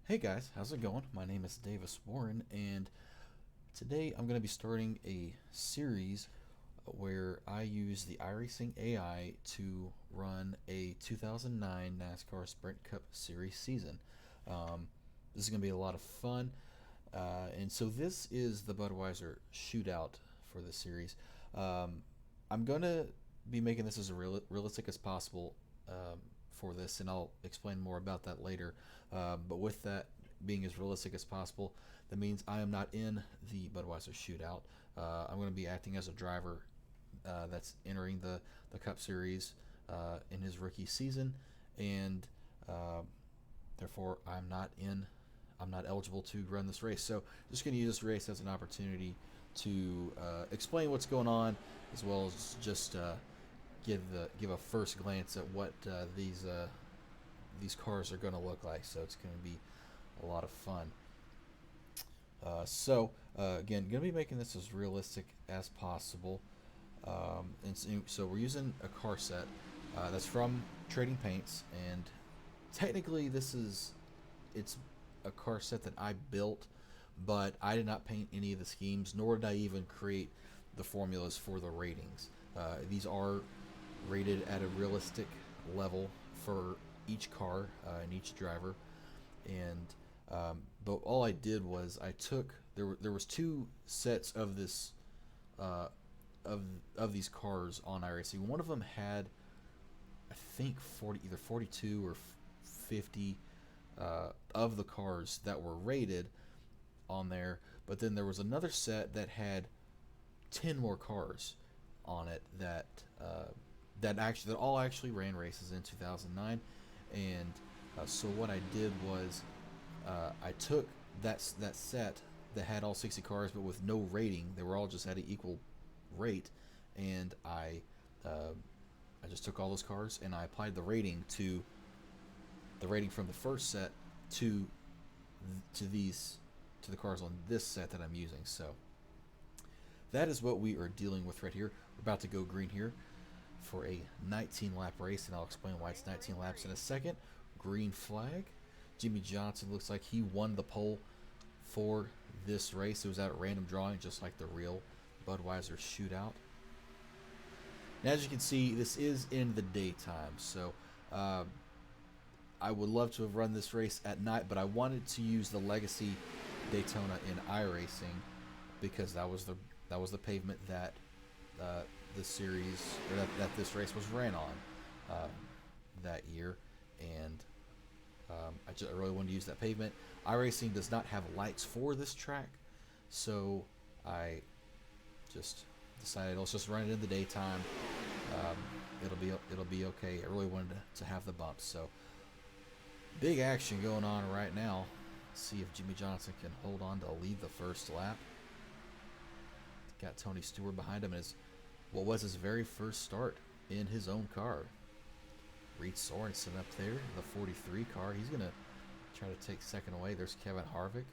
Hey guys, how's it going? My name is Davis Warren, and today I'm going to be starting a series where I use the iRacing AI to run a 2009 NASCAR Sprint Cup Series season. Um, this is going to be a lot of fun, and so this is the Budweiser Shootout for the series. Um, I'm going to be making this as realistic as possible for this, and I'll explain more about that later. But with that being as realistic as possible, that means I am not in the Budweiser Shootout. I'm going to be acting as a driver that's entering the Cup Series in his rookie season, and uh, therefore I'm not eligible to run this race. So just going to use this race as an opportunity to explain what's going on, as well as just give a first glance at what these cars are going to look like. So it's going to be a lot of fun. Again, going to be making this as realistic as possible. And so we're using a car set that's from Trading Paints, and technically it's a car set that I built, but I did not paint any of the schemes, nor did I even create the formulas for the ratings. These are rated at a realistic level for each car and each driver, and but all I did was I took there was two sets of this uh, of of these cars on iRacing. One of them had, I think, 42 or 50 of the cars that were rated on there, but then there was another set that had 10 more cars on it that all actually ran races in 2009. And so what I did was I took that set that had all 60 cars but with no rating. They were all just at an equal rate, and I just took all those cars and I applied the rating from the first set to to these to the cars on this set that I'm using. So that is what we are dealing with right here. We're about to go green here for a 19 lap race, and I'll explain why it's 19 laps in a second. Green flag. Jimmy Johnson looks like he won the pole for this race. It was at random drawing, just like the real Budweiser Shootout. And as you can see, this is in the daytime, so uh, I would love to have run this race at night, but I wanted to use the Legacy Daytona in iRacing because that was the pavement that the series or that this race was ran on that year, and I really wanted to use that pavement. iRacing does not have lights for this track, so I just decided let's just run it in the daytime. Um, it'll be okay. I really wanted to have the bumps, so big action going on right now. Let's see if Jimmy Johnson can hold on to lead the first lap. Got Tony Stewart behind him as what was his very first start in his own car. Reed Sorensen up there, the 43 car. He's going to try to take second away. There's Kevin Harvick,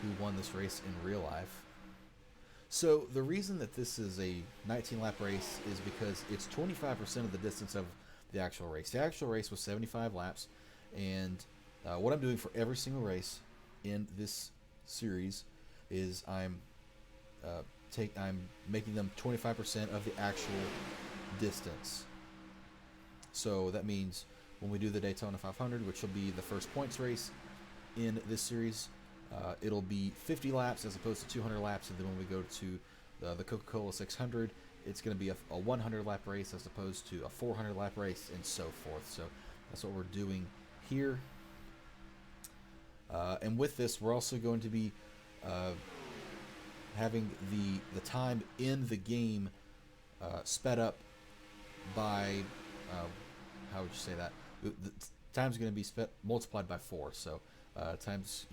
who won this race in real life. So the reason that this is a 19 lap race is because it's 25% of the distance of the actual race. The actual race was 75 laps, and what I'm doing for every single race in this series is I'm making them 25% of the actual distance. So that means when we do the Daytona 500, which will be the first points race in this series, it'll be 50 laps as opposed to 200 laps, and then when we go to the Coca-Cola 600, it's going to be a 100 lap race as opposed to a 400 lap race, and so forth. So that's what we're doing here. And with this, we're also going to be having the time in the game sped up by how would you say that? The time's going to be multiplied by 4. So times,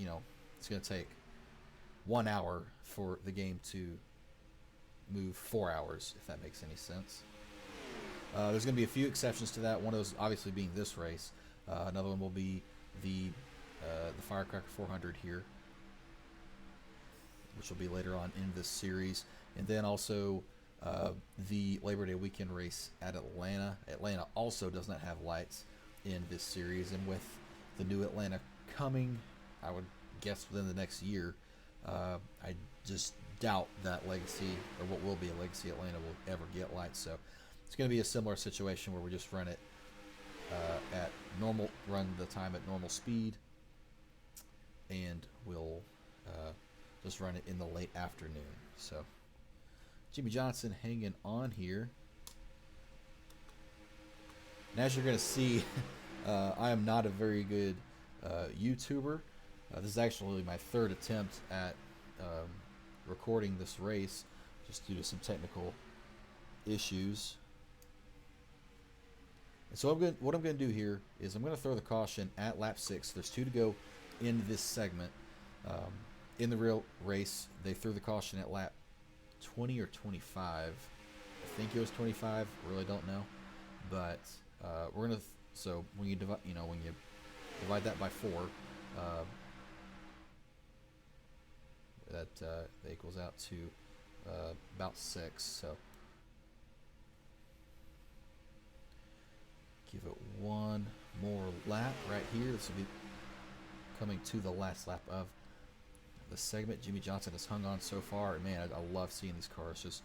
it's going to take 1 hour for the game to move 4 hours, if that makes any sense. There's going to be a few exceptions to that. One of those obviously being this race. Another one will be the Firecracker 400 here, which will be later on in this series, and then also the Labor Day weekend race at Atlanta. Atlanta also does not have lights, in this series, and with the new Atlanta coming, I would guess within the next year, I just doubt that Legacy, or what will be a Legacy Atlanta, will ever get lights. So it's going to be a similar situation where we just run it at normal, run the time at normal speed, and we'll just run it in the late afternoon. So Jimmie Johnson hanging on here. And as you're going to see, I am not a very good YouTuber. This is actually my third attempt at recording this race, just due to some technical issues. And so what I'm going to do here is I'm going to throw the caution at lap 6. There's 2 to go in this segment. In the real race, they threw the caution at lap 20 or 25. I think it was 25. Really don't know. But we're gonna. So when you divide that by 4, that equals out to about 6. So give it one more lap right here. This will be coming to the last lap of the segment. Jimmie Johnson has hung on so far, and man, I love seeing these cars just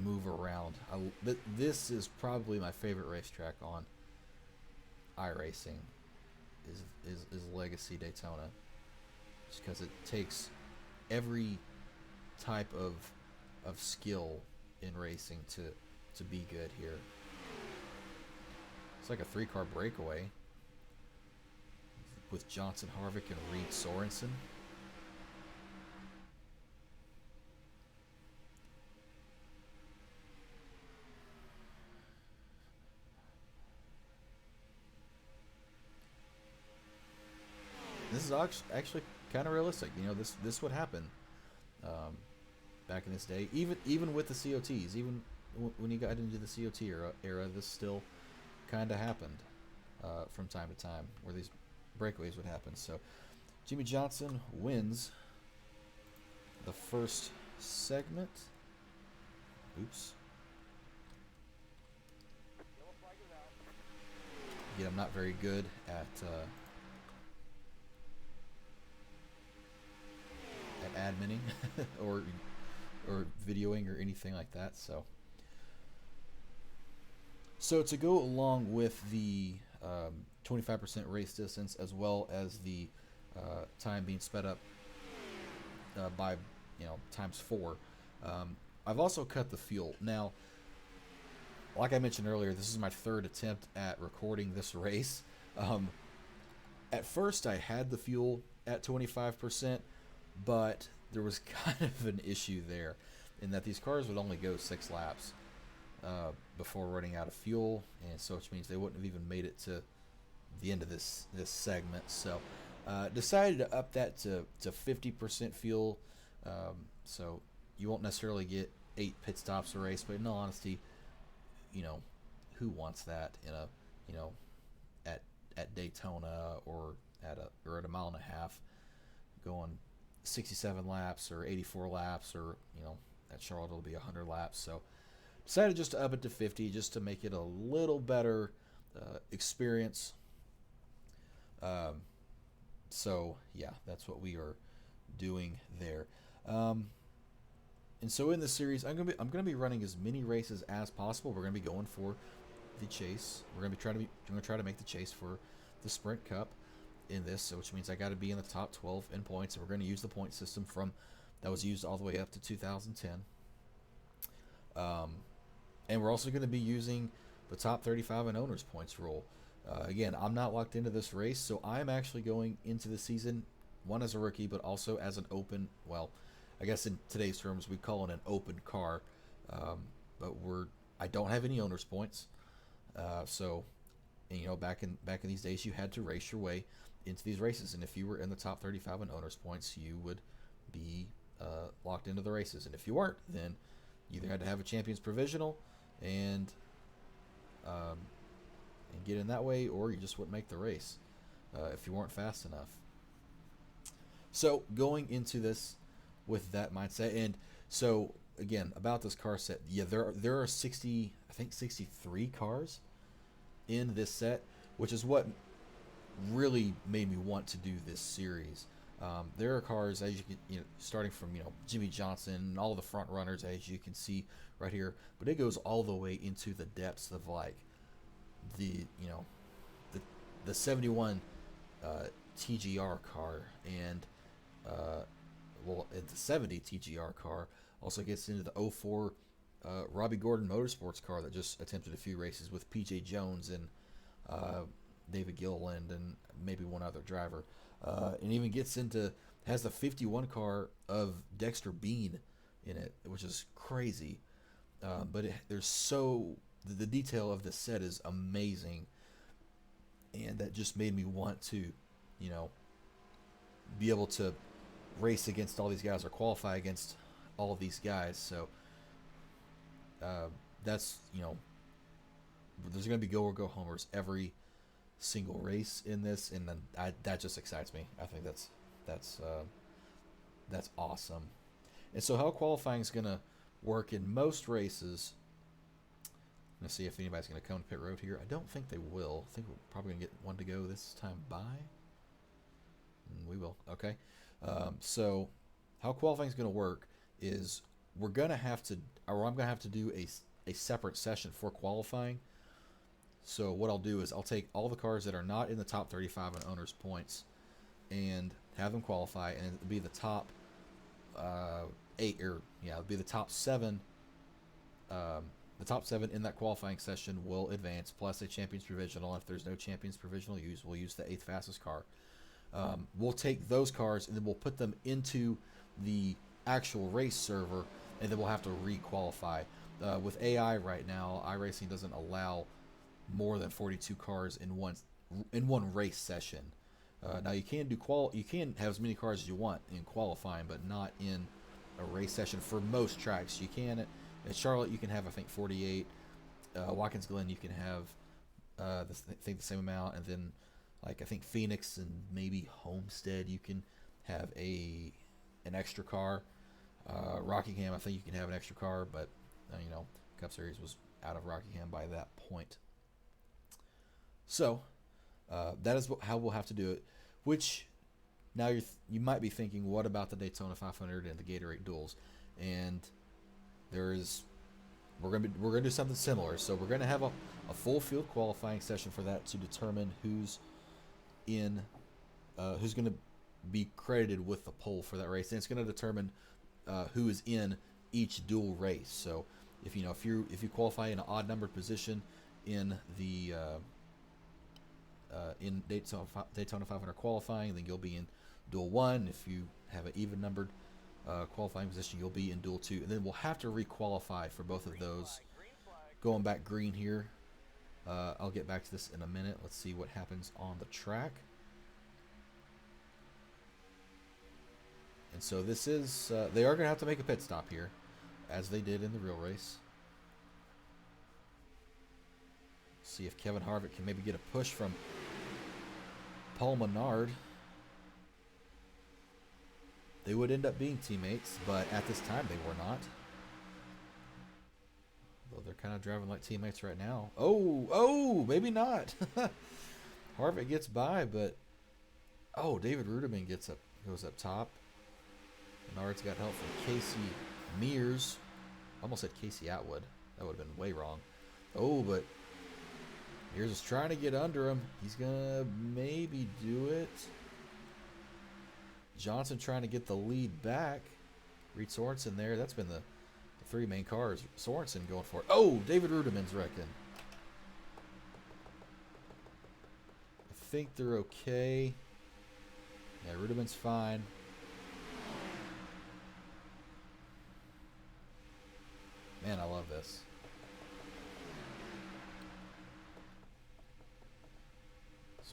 move around. This is probably my favorite racetrack on iRacing is Legacy Daytona, just because it takes every type of skill in racing to be good here. It's like a 3-car breakaway with Johnson, Harvick, and Reed Sorensen. This is actually kind of realistic. This would happen back in this day. Even with the COTs, even when you got into the COT era, this still kind of happened from time to time, where these breakaways would happen. So Jimmie Johnson wins the first segment. Oops. Again, I'm not very good at adminning or videoing or anything like that. So to go along with the 25% race distance, as well as the time being sped up by times 4, I've also cut the fuel. Now, like I mentioned earlier, this is my third attempt at recording this race. At first I had the fuel at 25%, but there was kind of an issue there, in that these cars would only go 6 laps before running out of fuel, and so which means they wouldn't have even made it to the end of this segment. So decided to up that to 50% fuel, so you won't necessarily get 8 pit stops a race, but in all honesty, who wants that in a at Daytona or at a mile and a half, going 67 laps or 84 laps, or at Charlotte it'll be 100 laps. So decided just to up it to 50, just to make it a little better experience. So yeah, that's what we are doing there. And so in this series, I'm gonna be running as many races as possible. We're gonna be going for the chase. We're gonna try to make the chase for the Sprint Cup in this, so which means I got to be in the top 12 in points. And we're going to use the point system that was used all the way up to 2010. And we're also going to be using the top 35 in owners points rule. Again, I'm not locked into this race, so I'm actually going into the season, one as a rookie, but also as an open, well, I guess in today's terms we'd call it an open car. But I don't have any owners points. So, and, back in these days, you had to race your way into these races, and if you were in the top 35 in owners points, you would be locked into the races. And if you weren't, then you either had to have a champions provisional and get in that way, or you just wouldn't make the race if you weren't fast enough. So going into this with that mindset, and so again about this car set, yeah, there are 63 cars in this set. which is what really made me want to do this series. There are cars, as you can, starting from Jimmy Johnson and all the front runners, as you can see right here, but it goes all the way into the depths of like the the the 71 TGR car, and the 70 TGR car also gets into the '04 Robbie Gordon Motorsports car that just attempted a few races with PJ Jones and David Gilliland and maybe one other driver. And even gets into, has the 51 car of Dexter Bean in it, which is crazy. But the detail of the set is amazing, and that just made me want to, be able to race against all these guys or qualify against all of these guys. So that's, there's going to be go or go homers every single race in this, and then that just excites me. I think that's awesome. And so how qualifying is going to work in most races, I'm going to see if anybody's going to come to pit road here. I don't think they will. I think we're probably going to get one to go this time by. We will. Okay. So how qualifying is going to work is I'm going to have to do a separate session for qualifying. So what I'll do is I'll take all the cars that are not in the top 35 in owners points and have them qualify, and it'll be the top it'll be the top seven. The top seven in that qualifying session will advance, plus a champions provisional. If there's no champions provisional we'll use the eighth fastest car. We'll take those cars and then we'll put them into the actual race server, and then we'll have to re-qualify. With AI right now, iRacing doesn't allow more than 42 cars in one race session. Now you can you can have as many cars as you want in qualifying, but not in a race session for most tracks. You can at Charlotte you can have, I think, 48. Watkins Glen you can have the same amount, and then like I think Phoenix and maybe Homestead you can have an extra car. Rockingham I think you can have an extra car, but Cup Series was out of Rockingham by that point. So that is how we'll have to do it. Which now you might be thinking, what about the Daytona 500 and the Gatorade duels? And we're gonna do something similar. So we're gonna have a full field qualifying session for that to determine who's gonna be credited with the pole for that race, and it's gonna determine who is in each dual race. So if you qualify in an odd numbered position in the in Daytona 500 qualifying, then you'll be in duel 1. If you have an even numbered qualifying position, you'll be in duel 2, and then we'll have to re-qualify for both of those. Going back green here, I'll get back to this in a minute. Let's see what happens on the track. And so this is they are going to have to make a pit stop here, as they did in the real race. See if Kevin Harvick can maybe get a push from Paul Menard. They would end up being teammates, but at this time they were not. Though they're kind of driving like teammates right now. Oh, maybe not. Harvick gets by, but David Ruderman goes up top. Menard's got help from Casey Mears. Almost said Casey Atwood. That would have been way wrong. But Mears is trying to get under him. He's gonna maybe do it. Johnson trying to get the lead back. Reed Sorensen there. That's been the three main cars. Sorensen going for it. David Ruderman's wrecking. I think they're okay. Yeah, Ruderman's fine. Man, I love this.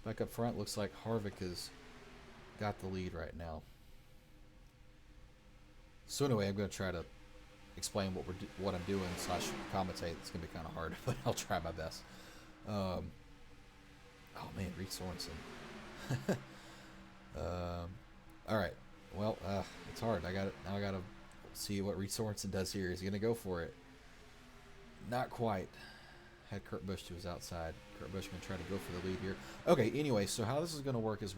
Back up front, looks like Harvick has got the lead right now. So anyway, I'm going to try to explain what I'm doing / commentate. It's going to be kind of hard, but I'll try my best. Oh man, Reed Sorensen. All right. Well, it's hard. I got to see what Reed Sorensen does here. Is he going to go for it? Not quite. had Kurt Busch to his outside. Kurt Busch going to try to go for the lead here. Okay, anyway, so how this is going to work is,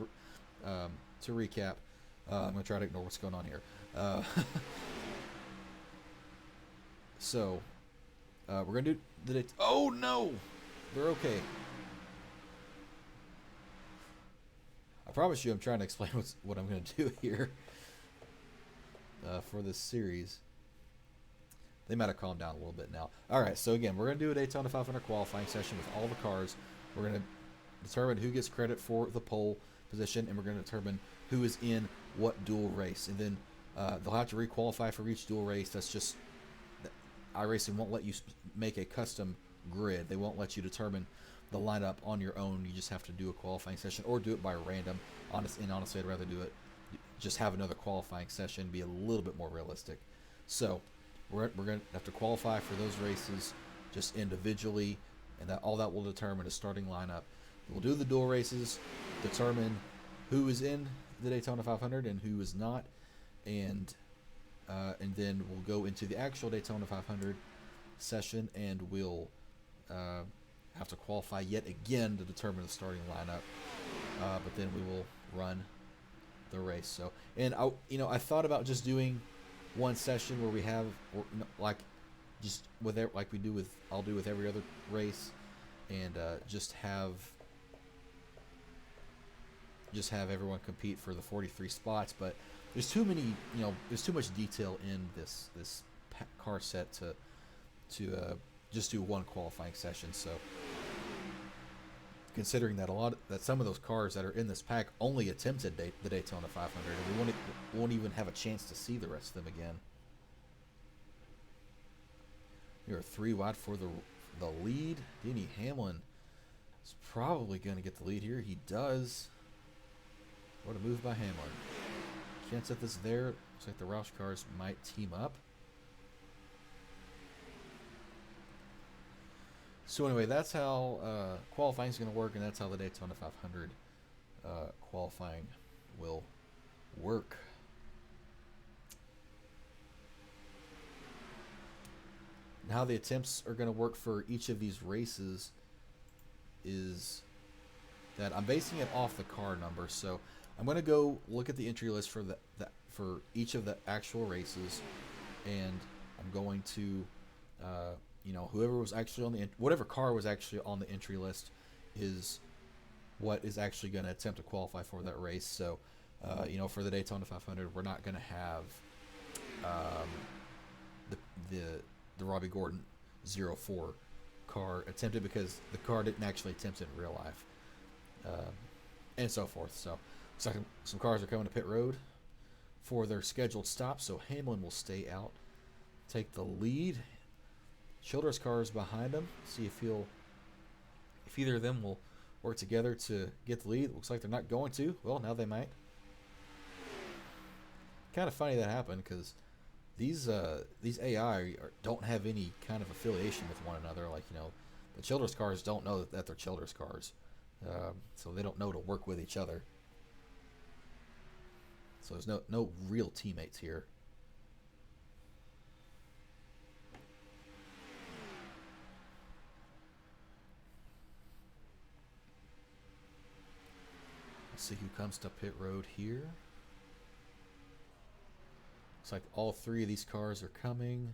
to recap, I'm going to try to ignore what's going on here. So, we're going to do the... Oh, no! They're okay. I promise you I'm trying to explain what I'm going to do here for this series. They might have calmed down a little bit now. All right, so again, we're going to do a Daytona 500 qualifying session with all the cars. We're going to determine who gets credit for the pole position, and we're going to determine who is in what dual race. And then they'll have to requalify for each dual race. That's just... iRacing won't let you make a custom grid. They won't let you determine the lineup on your own. You just have to do a qualifying session or do it by random. Honestly, I'd rather do it. Just have another qualifying session, be a little bit more realistic. So we're going to have to qualify for those races just individually, and all that will determine a starting lineup. We'll do the dual races, determine who is in the Daytona 500 and who is not, and then we'll go into the actual Daytona 500 session, and we'll have to qualify yet again to determine the starting lineup. But then we will run the race. So, and I thought about just doing one session where we have, like I'll do with every other race, and just have everyone compete for the 43 spots. But there's too many, there's too much detail in this car set to just do one qualifying session. So, considering that some of those cars that are in this pack only attempted the Daytona 500, and we won't even have a chance to see the rest of them again. You're 3 wide for the lead. Denny Hamlin is probably going to get the lead here. He does. What a move by Hamlin. Can't set this there. Looks like the Roush cars might team up. So anyway, that's how qualifying is going to work, and that's how the Daytona 500 qualifying will work. And how the attempts are going to work for each of these races is that I'm basing it off the car number. So I'm going to go look at the entry list for for each of the actual races, and I'm going to whoever was actually on whatever car was actually on the entry list is what is actually going to attempt to qualify for that race. So, for the Daytona 500, we're not going to have the Robbie Gordon 04 car attempted because the car didn't actually attempt it in real life, and so forth. So, looks like some cars are coming to pit road for their scheduled stop. So Hamlin will stay out, take the lead. Childress cars behind him. See if either of them will work together to get the lead. Looks like they're not going to. Well, now they might. Kind of funny that happened because these AI don't have any kind of affiliation with one another. Like, the Childress cars don't know that they're Childress cars, so they don't know to work with each other. So there's no real teammates here. Let's see who comes to pit road here. Looks like all 3 of these cars are coming.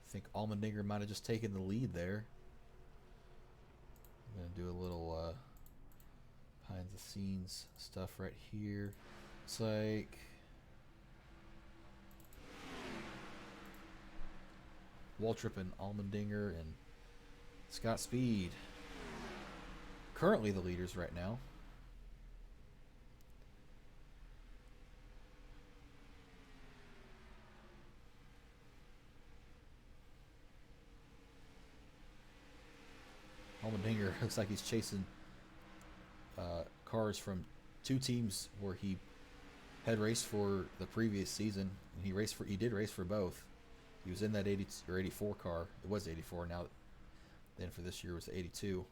I think Allmendinger might have just taken the lead there. I'm going to do a little behind the scenes stuff right here. It's like Waltrip and Allmendinger and Scott Speed currently the leaders right now. Allmendinger looks like he's chasing cars from 2 teams where he had raced for the previous season, and he did race for both. He was in that 80 or 84 car. It was 84 now. Then for this year it was 82.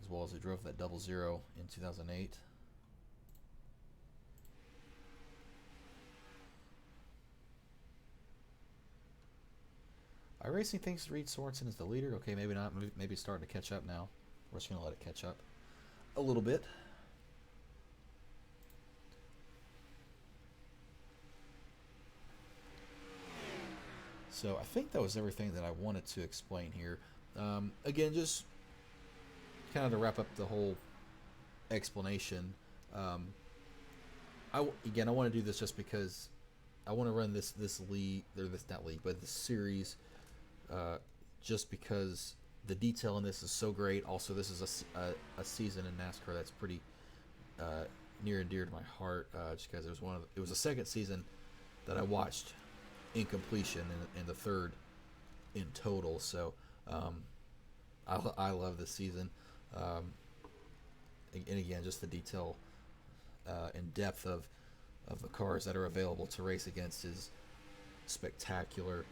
As well as he drove that 00 in 2008. iRacing thinks Reed Sorensen is the leader. Okay, maybe not. Maybe it's starting to catch up now. We're just going to let it catch up a little bit. So I think that was everything that I wanted to explain here. Again, just kind of to wrap up the whole explanation. I want to do this just because I want to run this league, or this not league, but this series, just because the detail in this is so great. Also, this is a season in NASCAR that's pretty near and dear to my heart, just because it was the second season that I watched in completion, and the third in total. So I love this season, and again, just the detail and depth of the cars that are available to race against is spectacular.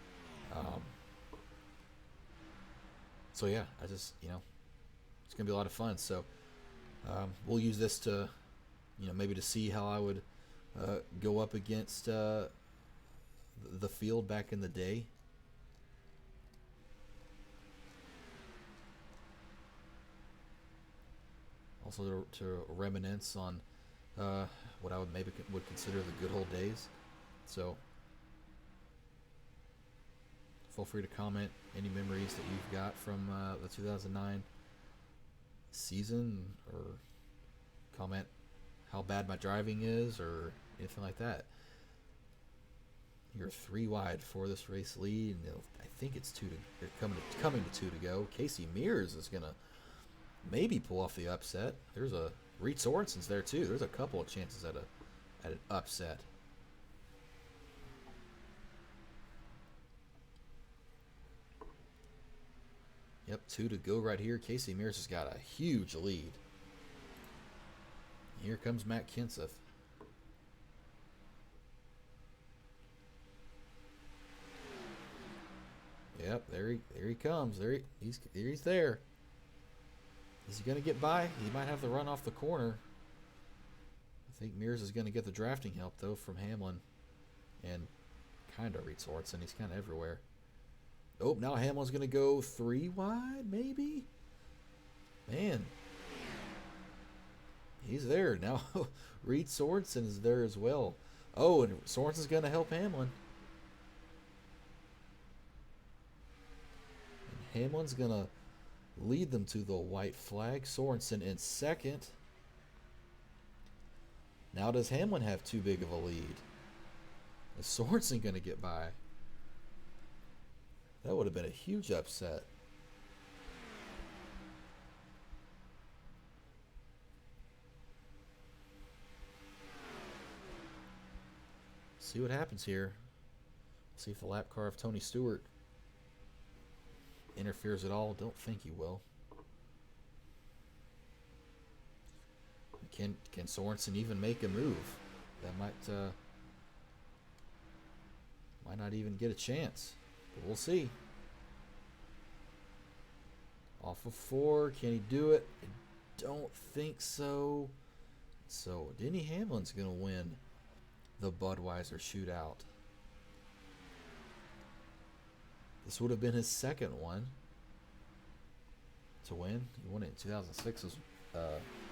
So yeah, I just, it's gonna be a lot of fun. So we'll use this to, maybe to see how I would go up against the field back in the day. Also to reminisce on what I would consider the good old days. So feel free to comment any memories that you've got from the 2009 season, or comment how bad my driving is, or anything like that. You're 3 wide for this race lead, and I think it's coming to 2 to go. Casey Mears is gonna maybe pull off the upset. There's a Reed Sorensen's there too. There's a couple of chances at an upset. Yep, 2 to go right here. Casey Mears has got a huge lead. Here comes Matt Kenseth. Yep, there he comes. He's there. Is he going to get by? He might have the run off the corner. I think Mears is going to get the drafting help, though, from Hamlin. And kind of Reed Sorensen. He's kind of everywhere. Oh, now Hamlin's going to go 3 wide, maybe? Man. He's there. Now Reed Sorensen is there as well. Oh, and Sorensen's going to help Hamlin. And Hamlin's going to lead them to the white flag. Sorensen in second. Now does Hamlin have too big of a lead? Is Sorensen going to get by? That would have been a huge upset. See what happens here. See if the lap car of Tony Stewart interferes at all. Don't think he will. Can Sorensen even make a move? That might not even get a chance, but we'll see. Off of 4, can he do it? I don't think so. So Denny Hamlin's gonna win the Budweiser Shootout. This would have been his second one to win. He won it in 2006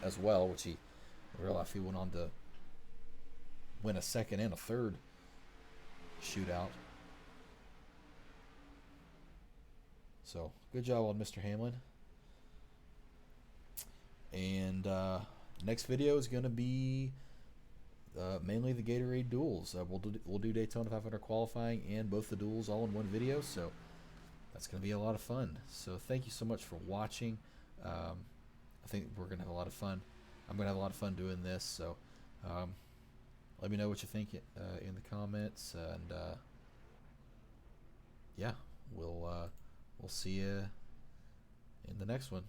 as well, which he, in real life, he went on to win a second and a third shootout. So, good job on Mr. Hamlin. And next video is going to be mainly the Gatorade duels. We'll do Daytona 500 qualifying and both the duels all in one video. So that's going to be a lot of fun. So thank you so much for watching. I think we're going to have a lot of fun. I'm going to have a lot of fun doing this. So let me know what you think in the comments. And yeah, we'll see you in the next one.